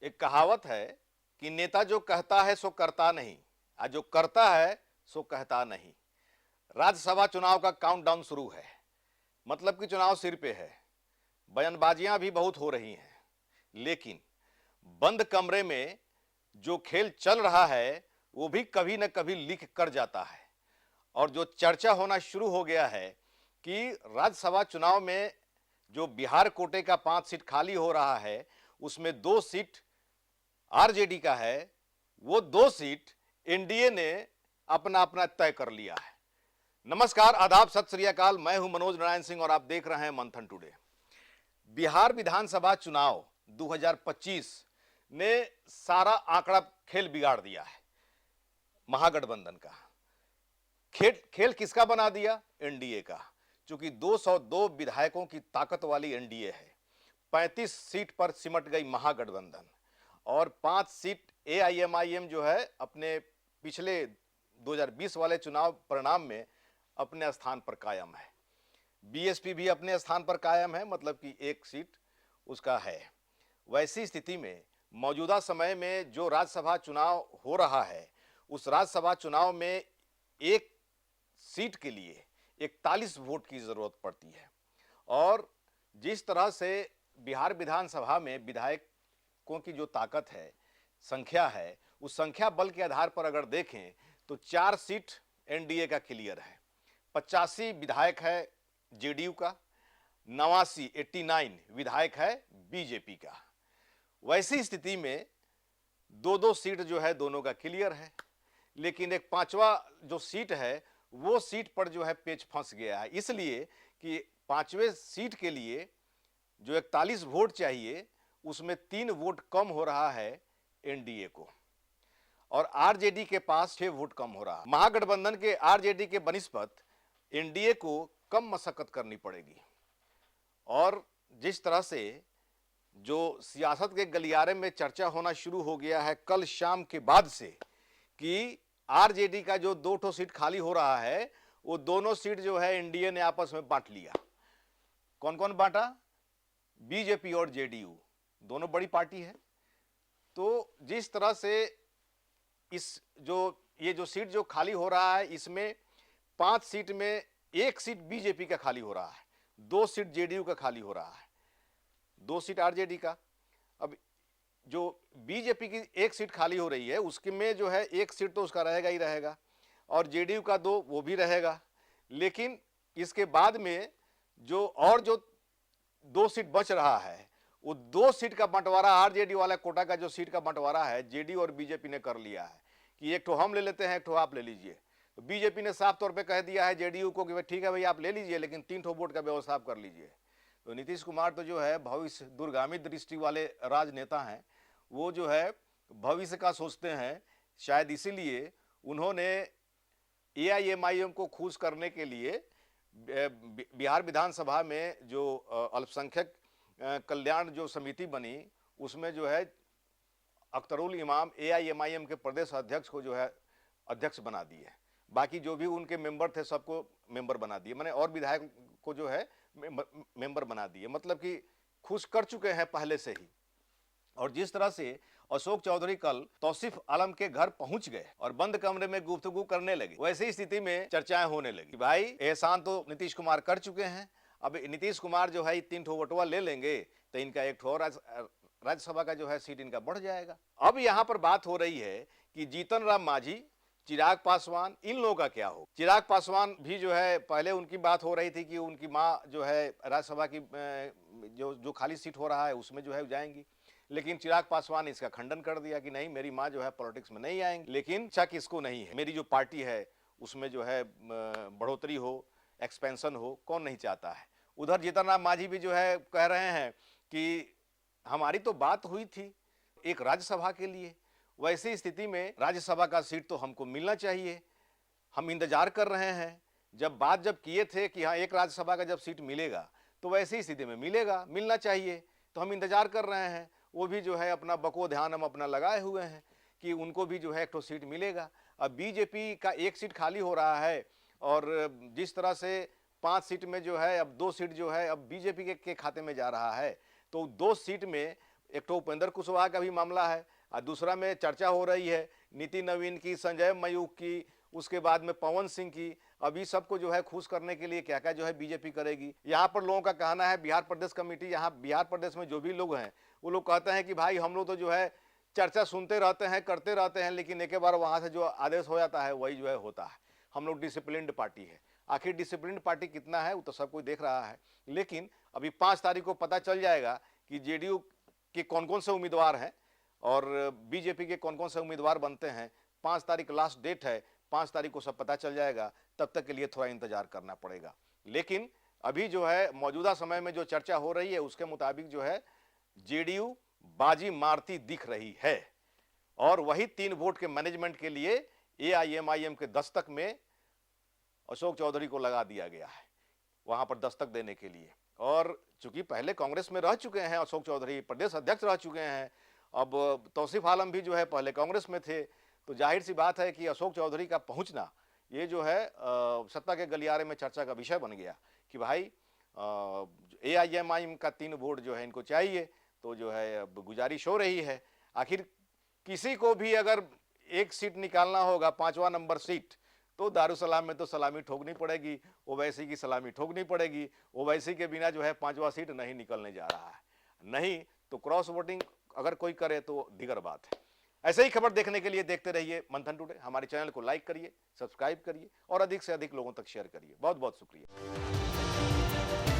एक कहावत है कि नेता जो कहता है सो करता नहीं, और जो करता है सो कहता नहीं। राज्यसभा चुनाव का काउंटडाउन शुरू है, मतलब कि चुनाव सिर पे है। बयानबाजियां भी बहुत हो रही हैं, लेकिन बंद कमरे में जो खेल चल रहा है वो भी कभी न कभी लीक कर जाता है। और जो चर्चा होना शुरू हो गया है कि राज्यसभा चुनाव में जो बिहार कोटे का 5 सीट खाली हो रहा है, उसमें 2 सीट आरजेडी का है, वो 2 सीट एनडीए ने अपना अपना तय कर लिया है। नमस्कार, आदाब, सत श्री अकाल। मैं हूं मनोज नारायण सिंह और आप देख रहे हैं मंथन टुडे। बिहार विधानसभा चुनाव 2025 ने सारा आंकड़ा खेल बिगाड़ दिया है। महागठबंधन का खेल किसका बना दिया? एनडीए का। चूंकि 202 विधायकों की ताकत वाली एनडीए है, 35 सीट पर सिमट गई महागठबंधन और 5 सीट एआईएमआईएम जो है अपने पिछले 2020 वाले चुनाव परिणाम में अपने स्थान पर कायम है। बीएसपी भी अपने स्थान पर कायम है, मतलब कि 1 सीट उसका है। वैसी स्थिति में मौजूदा समय में जो राज्यसभा चुनाव हो रहा है, उस राज्यसभा चुनाव में एक सीट के लिए 41 वोट की जरूरत पड़ती है। और जिस तरह से बिहार विधानसभा में विधायकों की जो ताकत है, संख्या है, उस संख्या बल के आधार पर अगर देखें तो 4 सीट एनडीए का क्लियर है, 85 विधायक है जेडीयू का, 89 विधायक है बीजेपी का। वैसी स्थिति में 2-2 सीट जो है दोनों का क्लियर है, लेकिन एक 5वां जो सीट है वो सीट पर जो है पेच फंस गया है, इसलिए कि 5वें सीट के लिए जो 41 वोट चाहिए उसमें 3 वोट कम हो रहा है एनडीए को, और आरजेडी के पास 6 वोट कम हो रहा है। महागठबंधन के आरजेडी के बनिस्पत एनडीए को कम मशक्कत करनी पड़ेगी। और जिस तरह से जो सियासत के गलियारे में चर्चा होना शुरू हो गया है कल शाम के बाद से कि आरजेडी का जो 2 सीट खाली हो रहा है, वो दोनों सीट जो है एनडीए ने आपस में बांट लिया। कौन कौन बांटा? बीजेपी और जेडीयू, दोनों बड़ी पार्टी है। तो जिस तरह से ये जो सीट जो खाली हो रहा है, इसमें 5 सीट में 1 सीट बीजेपी का खाली हो रहा है, 2 सीट जेडीयू का खाली हो रहा है, 2 सीट आरजेडी का। अब जो बीजेपी की 1 सीट खाली हो रही है उसके में जो है 1 सीट तो उसका रहेगा ही रहेगा, और जेडीयू का 2 वो भी रहेगा। लेकिन इसके बाद में जो 2 सीट बच रहा है, वो 2 सीट का बंटवारा आरजेडी वाला कोटा का जो सीट का बंटवारा है जेडीयू और बीजेपी ने कर लिया है कि एक ठो हम ले लेते हैं, एक ठो आप ले लीजिए। तो बीजेपी ने साफ तौर पे कह दिया है जेडीयू को कि ठीक है भाई आप ले लीजिए, लेकिन 3 ठो वोट का व्यवस्था आप कर लीजिए। तो नीतीश कुमार तो जो है भविष्य दूरगामी दृष्टि वाले राजनेता हैं, वो जो है भविष्य का सोचते हैं। शायद इसीलिए उन्होंने एआईएमआईएम को खुश करने के लिए बिहार विधानसभा में जो अल्पसंख्यक कल्याण जो समिति बनी, उसमें जो है अख्तरुल इमाम एआईएमआईएम के प्रदेश अध्यक्ष को जो है अध्यक्ष बना दिए। बाकी जो भी उनके मेंबर थे सबको मेंबर बना दिए, माने और विधायक को जो है मेंबर बना दिए, मतलब कि खुश कर चुके हैं पहले से ही। और जिस तरह से अशोक चौधरी कल तौसीफ आलम के घर पहुंच गए और बंद कमरे में गुफ्तगू करने लगे, वैसी स्थिति में चर्चाएं होने लगी। भाई एहसान तो नीतीश कुमार कर चुके हैं, अब नीतीश कुमार जो है 3 ठो वोटवा ले लेंगे तो इनका 1 ठो राज्यसभा का जो है सीट इनका बढ़ जाएगा। अब यहां पर बात हो रही है कि जीतन राम मांझी, चिराग पासवान, इन लोगों का क्या हो। चिराग पासवान भी जो है पहले उनकी बात हो रही थी कि उनकी माँ जो है राज्यसभा की जो खाली सीट हो रहा है उसमें जो है जाएंगी, लेकिन चिराग पासवान इसका खंडन कर दिया कि नहीं, मेरी माँ जो है पॉलिटिक्स में नहीं आएंगी। लेकिन अच्छा किसको नहीं है, मेरी जो पार्टी है उसमें जो है बढ़ोतरी हो, एक्सपेंशन हो, कौन नहीं चाहता है। उधर जीतन राम मांझी भी जो है कह रहे हैं कि हमारी तो बात हुई थी एक राज्यसभा के लिए, वैसी स्थिति में राज्यसभा का सीट तो हमको मिलना चाहिए, हम इंतजार कर रहे हैं। जब किए थे कि हाँ एक राज्यसभा का जब सीट मिलेगा तो वैसी स्थिति में मिलना चाहिए, तो हम इंतजार कर रहे हैं। वो भी जो है अपना बको ध्यान हम अपना लगाए हुए हैं कि उनको भी जो है 1 ठो सीट मिलेगा। अब बीजेपी का 1 सीट खाली हो रहा है, और जिस तरह से 5 सीट में जो है अब 2 सीट जो है अब बीजेपी के खाते में जा रहा है, तो 2 सीट में एक तो उपेंद्र कुशवाहा का भी मामला है और दूसरा में चर्चा हो रही है नीति नवीन की, संजय मयूख की, उसके बाद में पवन सिंह की। अभी सबको जो है खुश करने के लिए क्या क्या जो है बीजेपी करेगी। यहाँ पर लोगों का कहना है, बिहार प्रदेश कमेटी, यहाँ बिहार प्रदेश में जो भी लोग हैं वो लोग कहते हैं कि भाई हम लोग तो जो है चर्चा सुनते रहते हैं, करते रहते हैं, लेकिन एक बार वहाँ से जो आदेश हो जाता है वही जो है होता है। हम लोग डिसिप्लिन्ड पार्टी है। आखिर डिसिप्लिन्ड पार्टी कितना है वो तो सब कोई देख रहा है, लेकिन अभी 5 तारीख को पता चल जाएगा कि जेडीयू के कौन कौन से उम्मीदवार हैं और बीजेपी के कौन कौन से उम्मीदवार बनते हैं। 5 तारीख लास्ट डेट है, 5 तारीख को सब पता चल जाएगा। तब तक के लिए थोड़ा इंतजार करना पड़ेगा। लेकिन अभी जो है मौजूदा समय में जो चर्चा हो रही है उसके मुताबिक जो है जेडीयू बाजी मारती दिख रही है और वही 3 वोट के मैनेजमेंट के लिए एआईएमआईएम के दस्तक में अशोक चौधरी को लगा दिया गया है, वहां पर दस्तक देने के लिए। और चूंकि पहले कांग्रेस में रह चुके हैं अशोक चौधरी, प्रदेश अध्यक्ष रह चुके हैं, अब तौसीफ आलम भी जो है पहले कांग्रेस में थे, तो जाहिर सी बात है कि अशोक चौधरी का पहुंचना ये जो है सत्ता के गलियारे में चर्चा का विषय बन गया कि भाई एआईएमआईएम का 3 वोट जो है इनको चाहिए। तो जो है अब गुजारिश हो रही है, आखिर किसी को भी अगर एक सीट निकालना होगा, 5वां नंबर सीट, तो दारुसलाम में तो सलामी ठोकनी पड़ेगी, ओवैसी की सलामी ठोकनी पड़ेगी। ओवैसी के बिना जो है 5वां सीट नहीं निकलने जा रहा है, नहीं तो क्रॉस वोटिंग अगर कोई करे तो दिगर बात है। ऐसे ही खबर देखने के लिए देखते रहिए मंथन टुडे। हमारे चैनल को लाइक करिए, सब्सक्राइब करिए और अधिक से अधिक लोगों तक शेयर करिए। बहुत बहुत शुक्रिया।